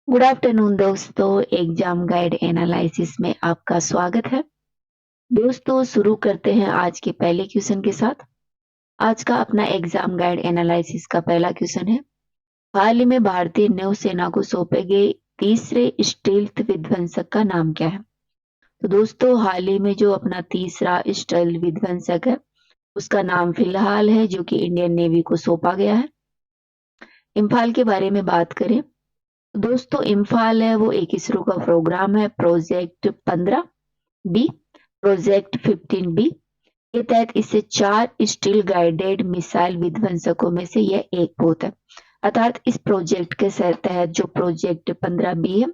Good afternoon दोस्तों। Exam guide analysis में आपका स्वागत है। दोस्तों शुरू करते हैं आज के पहले क्वेश्चन के साथ। आज का अपना एग्जाम गाइड एनालिसिस का पहला क्वेश्चन है, हाल ही में भारतीय नौसेना को सौंपे गए तीसरे स्टील्थ विध्वंसक का नाम क्या है? तो दोस्तों हाल ही में जो अपना तीसरा स्टील्थ विध्वंसक है उसका नाम फिलहाल है जो कि इंडियन नेवी को सौंपा गया है। इम्फाल के बारे में बात करें दोस्तों, इम्फाल है वो एक इसरो का प्रोग्राम है, प्रोजेक्ट 15 बी, प्रोजेक्ट 15 बी के तहत इसे 4 स्टील गाइडेड मिसाइल विध्वंसकों में से यह एक पोत है। अर्थात इस प्रोजेक्ट के तहत जो प्रोजेक्ट 15 बी है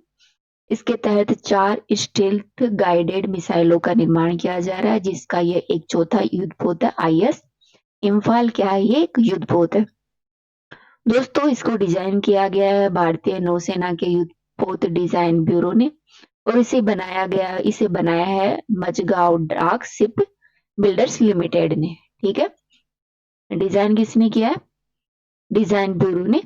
इसके तहत 4 स्टील्थ गाइडेड मिसाइलों का निर्माण किया जा रहा है, जिसका यह एक चौथा युद्धपोत है। IS इम्फाल क्या है? ये एक युद्धपोत है। दोस्तों इसको डिजाइन किया गया है भारतीय नौसेना के युद्धपोत डिजाइन ब्यूरो ने और इसे बनाया है मजगांव डाक शिप बिल्डर्स लिमिटेड ने। ठीक है, डिजाइन किसने किया है? डिजाइन ब्यूरो ने।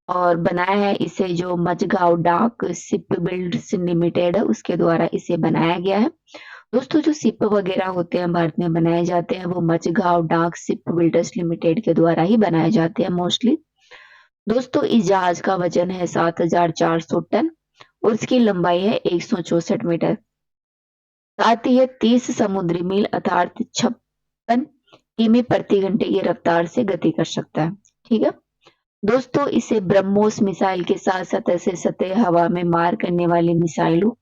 और बनाया है इसे जो मजगांव डाक शिप बिल्डर्स लिमिटेड है उसके द्वारा इसे बनाया गया है। दोस्तों जो शिप वगैरह होते हैं भारत में बनाए जाते हैं वो मजगांव डाक शिप बिल्डर्स लिमिटेड के द्वारा ही बनाए जाते हैं मोस्टली। दोस्तों इस जहाज का वजन है 7,400 टन और इसकी लंबाई है 164 मीटर। साथ ही यह 30 समुद्री मील अर्थात 56 किमी प्रति घंटे की रफ्तार से गति कर सकता है। ठीक है दोस्तों, इसे ब्रह्मोस मिसाइल के साथ सतह से सतह हवा में मार करने वाली मिसाइलों,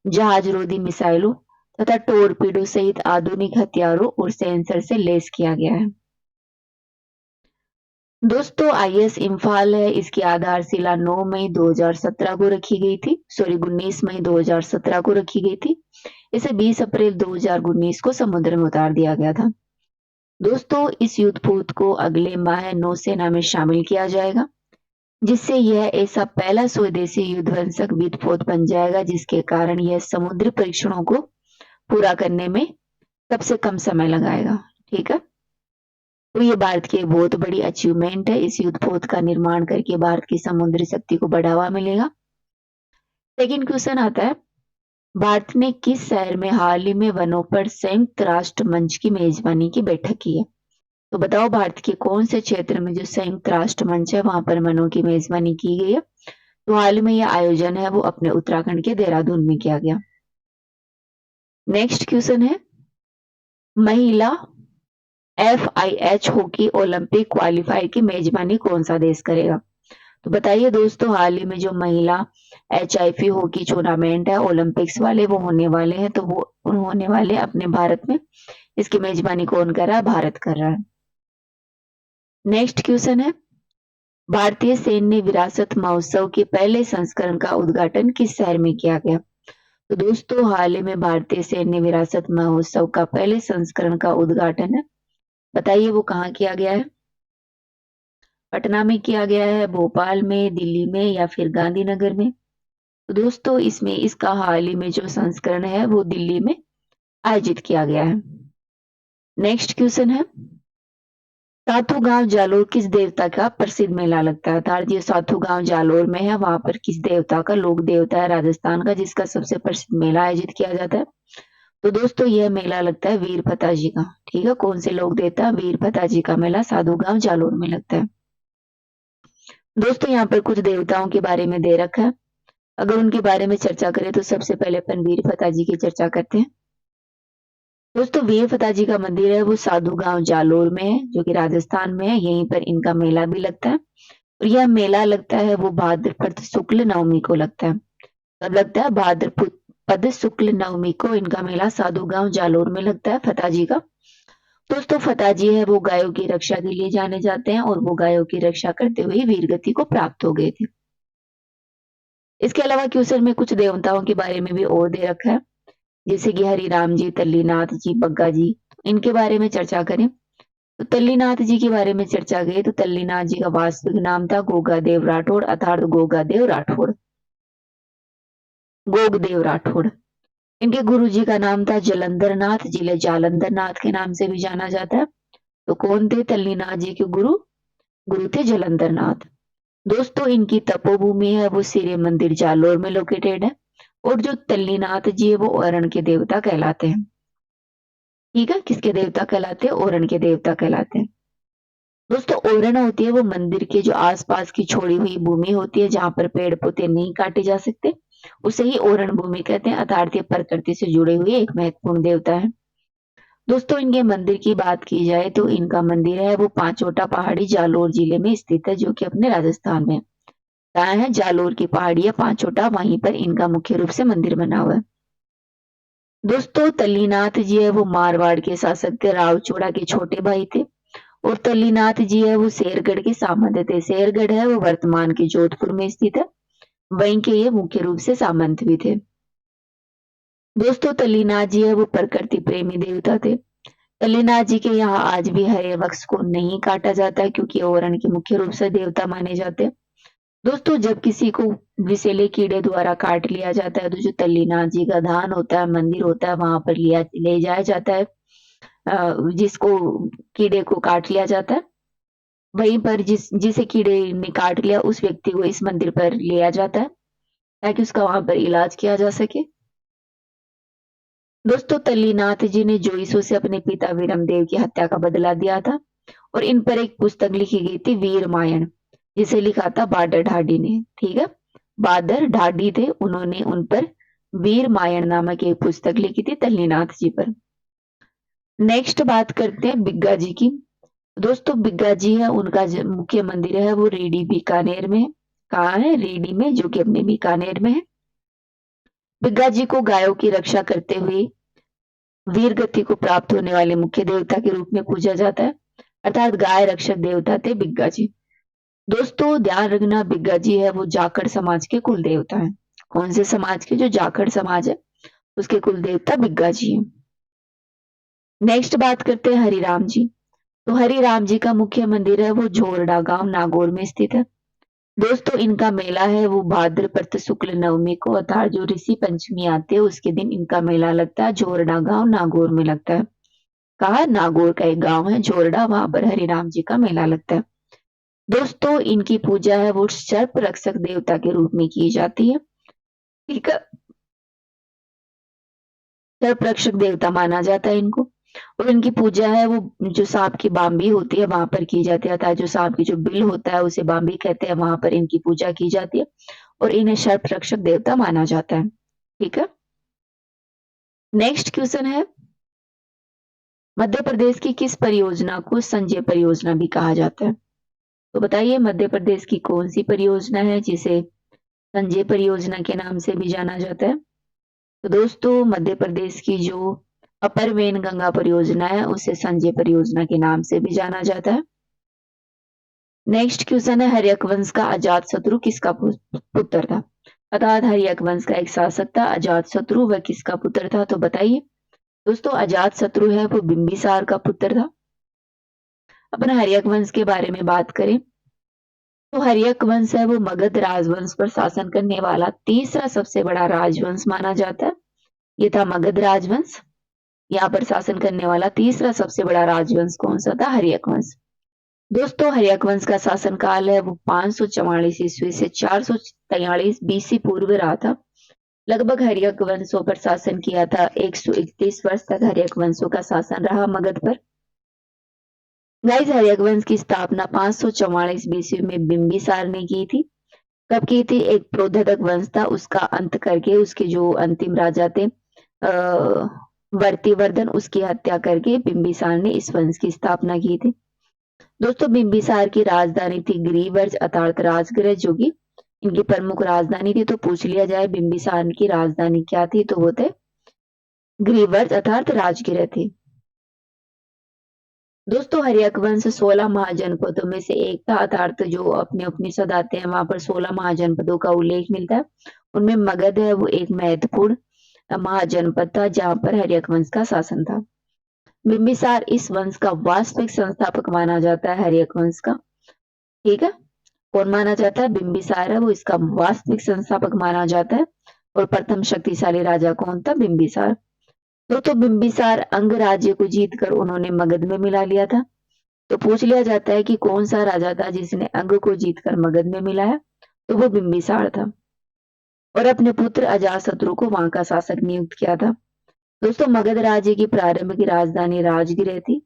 जहाज रोधी मिसाइलों तथा टोरपीडो सहित आधुनिक हथियारों और सेंसर से लैस किया गया है। दोस्तों IS इम्फाल है, इसकी आधारशिला 9 मई 2017 को रखी गई थी, 19 मई 2017 को रखी गई थी। इसे 20 अप्रैल 2019 को समुद्र में उतार दिया गया था। दोस्तों इस युद्धपोत को अगले माह नौसेना में शामिल किया जाएगा, जिससे यह ऐसा पहला स्वदेशी युद्धवंशक युद्धपोत बन जाएगा जिसके कारण यह समुद्री परीक्षणों को पूरा करने में सबसे कम समय लगाएगा। ठीक है, तो ये भारत की एक बहुत बड़ी अचीवमेंट है। इस युद्धपोत का निर्माण करके भारत की समुद्री शक्ति को बढ़ावा मिलेगा। सेकंड क्वेश्चन आता है, भारत ने किस शहर में हाल ही में वनों पर संयुक्त राष्ट्र मंच की मेजबानी की बैठक की है? तो बताओ भारत के कौन से क्षेत्र में जो संयुक्त राष्ट्र मंच है वहां पर वनों की मेजबानी की गई है? तो हाल में यह आयोजन है वो अपने उत्तराखंड के देहरादून में किया गया। नेक्स्ट क्वेश्चन है, महिला FIH हॉकी ओलंपिक क्वालिफायर की मेजबानी कौन सा देश करेगा? तो बताइए दोस्तों, हाल ही में जो महिला HIF हॉकी टूर्नामेंट है ओलंपिक्स वाले वो होने वाले हैं, तो वो होने वाले अपने भारत में। इसकी मेजबानी कौन कर रहा है? भारत कर रहा है। नेक्स्ट क्वेश्चन है, भारतीय सैन्य विरासत महोत्सव के पहले संस्करण का उद्घाटन किस शहर में किया गया? तो दोस्तों हाल ही में भारतीय सैन्य विरासत महोत्सव का पहले संस्करण का उद्घाटन है, बताइए वो कहाँ किया गया है? पटना में किया गया है, भोपाल में, दिल्ली में या फिर गांधीनगर में? तो दोस्तों इसमें इसका हाल ही में जो संस्करण है वो दिल्ली में आयोजित किया गया है। नेक्स्ट क्वेश्चन है, साथू गांव जालोर किस देवता का प्रसिद्ध मेला लगता है? अर्थात ये साथू गांव जालोर में है, वहां पर किस देवता का, लोक देवता है राजस्थान का, जिसका सबसे प्रसिद्ध मेला आयोजित किया जाता है? तो दोस्तों यह मेला लगता है वीर फता जी का। ठीक है, कौन से लोक देवता? वीर फता जी का मेला साधु गांव जालोर में लगता है। दोस्तों यहाँ पर कुछ देवताओं के बारे में दे रखा है, अगर उनके बारे में चर्चा करें तो सबसे पहले अपन वीर फता जी की चर्चा करते हैं। दोस्तों वीर फता जी का मंदिर है वो साधु गांव जालोर में है जो कि राजस्थान में है, यहीं पर इनका मेला भी लगता है। और यह मेला लगता है वो भाद्रपद शुक्ल नवमी को लगता है। कब लगता है? भाद्रपद शुक्ल नवमी को इनका मेला साधु गांव जालोर में लगता है फता जी का। दोस्तों फता जी है वो गायों की रक्षा के लिए जाने जाते हैं और वो गायों की रक्षा करते हुए वीर गति को प्राप्त हो गए थे। इसके अलावा क्वेश्चन में कुछ देवताओं के बारे में भी और दे रखा है, जैसे कि हरिराम जी, तल्लीनाथ जी, बग्गा जी। इनके बारे में चर्चा करें तो तल्लीनाथ जी के बारे में चर्चा करें तो तल्लीनाथ जी का वास्तविक नाम था गोगादेव राठौड़ अर्थात गोगादेव राठौड़, गोगदेव राठौड़। इनके गुरु जी का नाम था जलंधर नाथ, जिले जालंधर नाथ के नाम से भी जाना जाता है। तो कौन थे तल्लीनाथ जी के गुरु? गुरु थे जलंधर नाथ। दोस्तों इनकी तपोभूमि है वो सूर्य मंदिर जालोर में लोकेटेड है, और जो तल्लीनाथ जी है वो ओरण के देवता कहलाते हैं। ठीक है, किसके देवता कहलाते हैं? ओरण के देवता कहलाते हैं। दोस्तों ओरण होती है वो मंदिर के जो आसपास की छोड़ी हुई भूमि होती है जहां पर पेड़ पौधे नहीं काटे जा सकते, उसे ही ओरण भूमि कहते हैं। अर्थात ये प्रकृति से जुड़े हुए एक महत्वपूर्ण देवता है। दोस्तों इनके मंदिर की बात की जाए तो इनका मंदिर है वो पांचोटा पहाड़ी जालोर जिले में स्थित है, जो कि अपने राजस्थान में है। कहाँ है? जालोर की पहाड़ी है पांचोटा, वहीं पर इनका मुख्य रूप से मंदिर बना हुआ है। दोस्तों तल्लीनाथ जी है वो मारवाड़ के शासक थे, रावचोड़ा के छोटे भाई थे। और तल्लीनाथ जी है वो शेरगढ़ के सामंत थे। शेरगढ़ है वो वर्तमान के जोधपुर में स्थित है, वहीं के ये मुख्य रूप से सामंत भी थे। दोस्तों तल्लीनाथ जी है वो प्रकृति प्रेमी देवता थे। तल्लीनाथ जी के यहाँ आज भी हरे वृक्ष को नहीं काटा जाता है, क्योंकि ओरण के मुख्य रूप से देवता माने जाते हैं। दोस्तों जब किसी को विषैले कीड़े द्वारा काट लिया जाता है तो जो तल्लीनाथ जी का धान होता है, मंदिर होता है, वहां पर लिया ले जाया जाता है। जिसको कीड़े को काट लिया जाता है, वहीं पर जिसे कीड़े ने काट लिया उस व्यक्ति को इस मंदिर पर लिया जाता है, ताकि उसका वहां पर इलाज किया जा सके। दोस्तों तल्लीनाथ जी ने जोईसो से अपने पिता वीरमदेव की हत्या का बदला दिया था, और इन पर एक पुस्तक लिखी गई थी वीर रामायण, जिसे लिखा था बादर ढाडी ने। ठीक है, बादर ढाडी थे, उन्होंने उन पर वीर मायण नामक एक पुस्तक लिखी थी तल्लीनाथ जी पर। नेक्स्ट बात करते हैं बिग्गा जी की। दोस्तों बिग्गा जी है उनका मुख्य मंदिर है वो रेडी बीकानेर में है। कहाँ है? रेडी में, जो कि अपने बीकानेर में है। बिग्गा जी को गायों की रक्षा करते हुए वीर गति को प्राप्त होने वाले मुख्य देवता के रूप में पूजा जाता है, अर्थात गाय रक्षक देवता थे बिग्गा जी। दोस्तों ध्यान रखना बिग्गा जी है वो जाखड़ समाज के कुल देवता है। कौन से समाज के? जो जाखड़ समाज है उसके कुल देवता बिग्गा जी है। नेक्स्ट बात करते हैं हरिराम जी। तो हरिराम जी का मुख्य मंदिर है वो झोरडा गांव नागौर में स्थित है। दोस्तों इनका मेला है वो भाद्रपद शुक्ल नवमी को, अर्थात जो ऋषि पंचमी आते हैं उसके दिन इनका मेला लगता है। झोरडा गांव नागौर में लगता है। कहा? नागौर का एक गांव है झोरडा, वहां पर हरिराम जी का मेला लगता है। दोस्तों इनकी पूजा है वो सर्प रक्षक देवता के रूप में की जाती है। ठीक है, सर्प रक्षक देवता माना जाता है इनको। और इनकी पूजा है वो जो सांप की बाम्बी होती है वहां पर की जाती है, अर्थात जो सांप की जो बिल होता है उसे बाम्बी कहते हैं, वहां पर इनकी पूजा की जाती है। और इन्हें सर्प रक्षक देवता माना जाता है। ठीक है, नेक्स्ट क्वेश्चन है मध्य प्रदेश की किस परियोजना को संजय परियोजना भी कहा जाता है? तो बताइए मध्य प्रदेश की कौन सी परियोजना है जिसे संजय परियोजना के नाम से भी जाना जाता है? तो दोस्तों मध्य प्रदेश की जो अपर वेन गंगा परियोजना है उसे संजय परियोजना के नाम से भी जाना जाता है। नेक्स्ट क्वेश्चन है हर्यक वंश का अजात शत्रु किसका पुत्र था? अर्थात हर्यक वंश का एक शासक था अजात शत्रु, वह किसका पुत्र था? तो बताइए। दोस्तों अजात शत्रु है वो बिंबिसार का पुत्र था। अपन हर्यक वंश के बारे में बात करें तो हर्यक वंश है वो मगध राजवंश पर शासन करने वाला तीसरा सबसे बड़ा राजवंश माना जाता है। ये था मगध राजवंश। यहाँ पर शासन करने वाला तीसरा सबसे बड़ा राजवंश कौन सा था? हर्यक वंश। दोस्तों हर्यक वंश का शासन काल है वो 544 ईस्वी से 443 बीसी पूर्व रहा था। लगभग हर्यक वंशों पर शासन किया था। 131 वर्ष तक हर्यक वंशों का शासन रहा मगध पर। गाइस हर्यक वंश की स्थापना 544 बीसी में बिंबिसार ने की थी। कब की थी? एक प्रोद्योतक वंश था, उसका अंत करके उसके जो अंतिम राजा थे वर्तिवर्धन, उसकी हत्या करके बिंबिसार ने इस वंश की स्थापना की थी। दोस्तों बिंबिसार की राजधानी थी गिरिवर्ज अर्थात राजगृह, जो कि इनकी प्रमुख राजधानी थी। तो पूछ लिया जाए बिंबिसार की राजधानी क्या थी, तो वो थे गिरिवर्ज अर्थात राजगृह थी। दोस्तों हर्यक वंश 16 महाजनपदों में से एक था, अर्थात जो अपने उपनिषद आते हैं वहां पर 16 महाजनपदों का उल्लेख मिलता है। उनमें मगध है वो एक महत्वपूर्ण महाजनपद था जहां पर हर्यक वंश का शासन था। बिंबिसार इस वंश का वास्तविक संस्थापक माना जाता है हर्यक वंश का। ठीक है, कौन माना जाता है? बिंबिसार है वो इसका वास्तविक संस्थापक माना जाता है। और प्रथम शक्तिशाली राजा कौन था? बिंबिसार। तो बिंबिसार अंग राज्य को जीतकर उन्होंने मगध में मिला लिया था। तो पूछ लिया जाता है कि कौन सा राजा था जिसने अंग को जीतकर मगध में मिलाया, तो वो बिंबिसार था और अपने पुत्र अजातशत्रु को वहां का शासक नियुक्त किया था। दोस्तों, मगध राज्य की प्रारंभिक राजधानी राजगृह थी।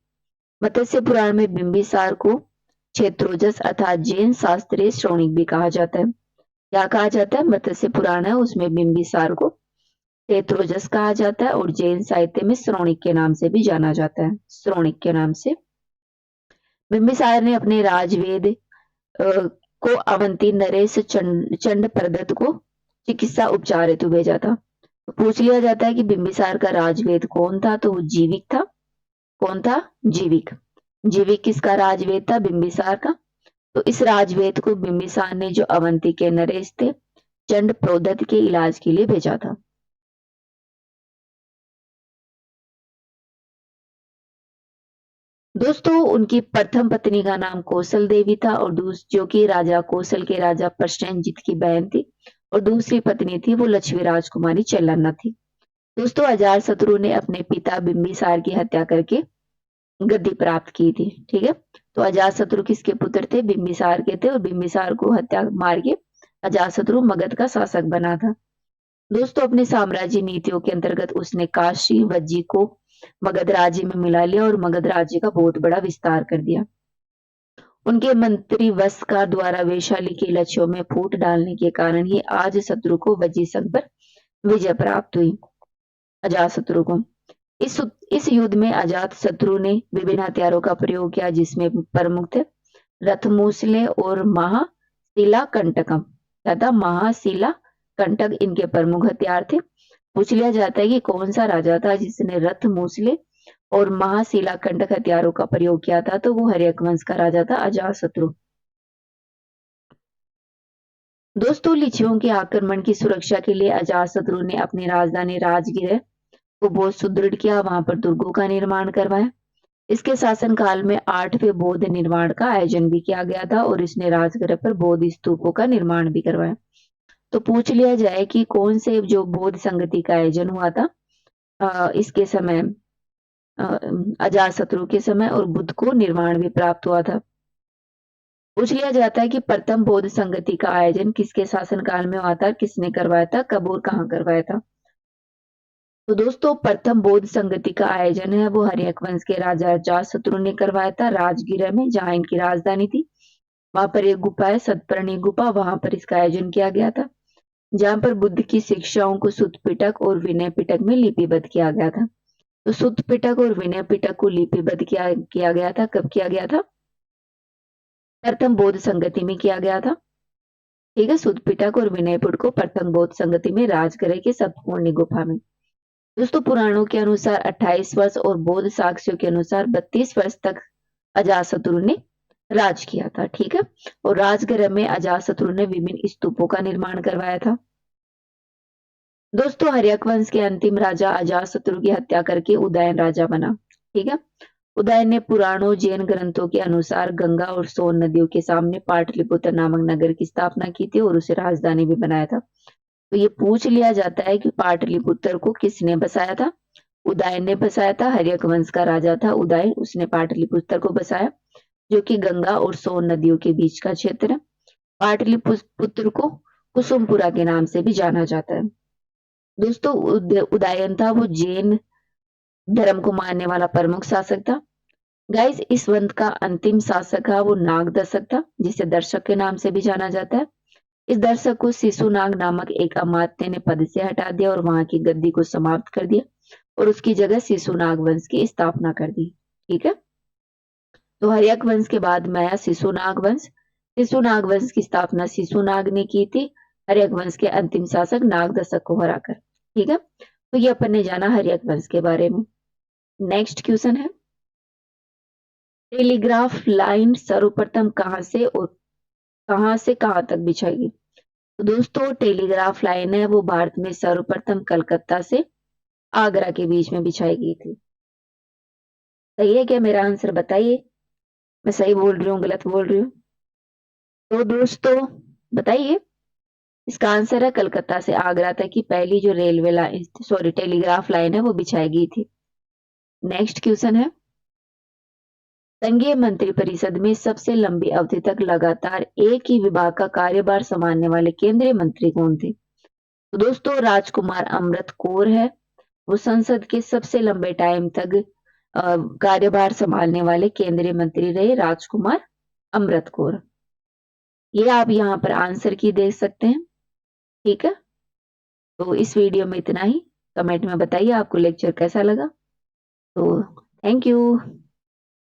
मत्स्य पुराण में बिंबिसार को क्षेत्रोजस अर्थात जैन शास्त्रीय श्रोणिक भी कहा जाता है। क्या कहा जाता है? मत्स्य पुराण है उसमें बिंबिसार को क्षेत्रोजस कहा जाता है और जैन साहित्य में श्रोणिक के नाम से भी जाना जाता है। श्रोणिक के नाम से बिंबिसार ने अपने राजवेद को अवंती नरेश चंड प्रदत्त को चिकित्सा उपचार हेतु भेजा था। तो पूछ लिया जाता है कि बिंबिसार का राजवेद कौन था, तो वो जीविक था। कौन था? जीविक। जीविक किसका राजवेद था? बिंबिसार का। तो इस राजवेद को बिंबिसार ने जो अवंती के नरेश थे चंड प्रोदत के इलाज के लिए भेजा था। दोस्तों, उनकी प्रथम पत्नी का नाम कौशल देवी था और जो कि राजा कौशल के राजा प्रसेनजीत की बहन थी और दूसरी पत्नी थी वो लक्ष्मी राजकुमारी चेल्लन्ना थी। दोस्तों, अजातशत्रु ने अपने पिता बिंबिसार की हत्या करके गद्दी प्राप्त की थी। ठीक है, तो अजातशत्रु किसके पुत्र थे? बिंबिसार के थे और बिंबिसार को हत्या मार के अजातशत्रु मगध का शासक बना था। दोस्तों, अपने साम्राज्य नीतियों के अंतर्गत उसने काशी वज्जी को मगध राज्य में मिला लिया और मगध राज्य का बहुत बड़ा विस्तार कर दिया। उनके मंत्री वस्का द्वारा वैशाली के लक्ष्यों में फूट डालने के कारण ही आज शत्रु को वज्जी संघ पर विजय प्राप्त हुई। अजातशत्रु को इस युद्ध में अजातशत्रु ने विभिन्न हथियारों का प्रयोग किया जिसमें प्रमुख थे रथमूसले और महाशिला कंटकम तथा महाशिला कंटक इनके प्रमुख हथियार थे। पूछ लिया जाता है कि कौन सा राजा था जिसने रथ मूसले और महाशिला कंटक हथियारों का प्रयोग किया था, तो वो हर्यक वंश का राजा था अजातशत्रु। दोस्तों, लिच्छियों के आक्रमण की सुरक्षा के लिए अजातशत्रु ने अपनी राजधानी राजगृह को बहुत सुदृढ़ किया, वहां पर दुर्गों का निर्माण करवाया। इसके शासनकाल में 8वें बौद्ध निर्माण का आयोजन भी किया गया था और इसने राजगृह पर बौद्ध स्तूपों का निर्माण भी करवाया। तो पूछ लिया जाए कि कौन से जो बौद्ध संगति का आयोजन हुआ था इसके समय अजातशत्रु के समय और बुद्ध को निर्माण भी प्राप्त हुआ था। पूछ लिया जाता है कि प्रथम बौद्ध संगति का आयोजन किसके शासनकाल में हुआ था, किसने करवाया था, कब और कहाँ करवाया था? तो दोस्तों, प्रथम बौद्ध संगति का आयोजन है वो हर्यक वंश के राजा अजातशत्रु ने करवाया था राजगृह में, जहां इनकी राजधानी थी। वहां पर एक गुफा है सतपर्णी गुफा, वहां पर इसका आयोजन किया गया था, जहां पर बुद्ध की शिक्षाओं को सुत्त पिटक और विनय पिटक में लिपिबद्ध किया गया था। तो सुत्त पिटक और विनय पिटक को लिपिबद्ध किया गया था। कब किया गया था? प्रथम बौद्ध संगति में किया गया था। ठीक है, सुत्त पिटक और विनय पिटक को प्रथम बौद्ध संगति में राजगृह के सतपर्णी गुफा में। दोस्तों, पुराणों के अनुसार 28 वर्ष और बौद्ध साक्ष्यों के अनुसार 32 वर्ष तक अजातशत्रु ने राज किया था। ठीक है, और राजगृह में अजातशत्रु ने विभिन्न स्तूपों का निर्माण करवाया था। दोस्तों, हर्यक वंश के अंतिम राजा अजातशत्रु की हत्या करके उदयन राजा बना। ठीक है, उदयन ने पुराणों जैन ग्रंथों के अनुसार गंगा और सोन नदियों के सामने पाटलिपुत्र नामक नगर की स्थापना की थी और उसे राजधानी भी बनाया था। तो ये पूछ लिया जाता है कि पाटलिपुत्र को किसने बसाया था? उदयन ने बसाया था। हर्यक वंश का राजा था उदयन, उसने पाटलिपुत्र को बसाया, जो कि गंगा और सोन नदियों के बीच का क्षेत्र है। पाटलिपुत्र को कुसुमपुरा के नाम से भी जाना जाता है। दोस्तों, उदयन था वो जैन धर्म को मानने वाला प्रमुख शासक था। गाइस, इस वंश का अंतिम शासक था वो नाग दर्शक था, जिसे दर्शक के नाम से भी जाना जाता है। इस दर्शक को शिशुनाग नामक एक अमात्य ने पद से हटा दिया और वहां की गद्दी को समाप्त कर दिया और उसकी जगह शिशुनाग वंश की स्थापना कर दी। ठीक है, तो हर्यक वंश के बाद में आया शिशुनाग वंश। शिशुनाग वंश की स्थापना शिशुनाग ने की थी, हर्यक वंश के अंतिम शासक नागदशक को हराकर। ठीक है, तो ये अपन ने जाना हर्यक वंश के बारे में। नेक्स्ट क्वेश्चन है, टेलीग्राफ लाइन सर्वप्रथम कहां से कहां तक बिछाई गई? तो दोस्तों, टेलीग्राफ लाइन है वो भारत में सर्वप्रथम कलकत्ता से आगरा के बीच में बिछाई गई थी। सही है क्या मेरा आंसर? बताइए, मैं सही बोल रही हूँ गलत बोल रही हूँ? तो दोस्तों बताइए, इसका आंसर है कलकत्ता से आगरा तक की पहली जो railway line sorry telegraph line है वो बिछाई गई थी। नेक्स्ट क्वेश्चन है, संघीय मंत्रिपरिषद में सबसे लंबी अवधि तक लगातार एक ही विभाग का कार्यभार संभालने वाले केंद्रीय मंत्री कौन थे? तो दोस्तों राजकुमार अमृत कौर है, वो संसद के सबसे लंबे टाइम तक कार्यभार संभालने वाले केंद्रीय मंत्री रहे राजकुमार अमृत कौर। ये आप यहाँ पर आंसर की देख सकते हैं। ठीक है, तो इस वीडियो में इतना ही। कमेंट में बताइए आपको लेक्चर कैसा लगा। तो थैंक यू।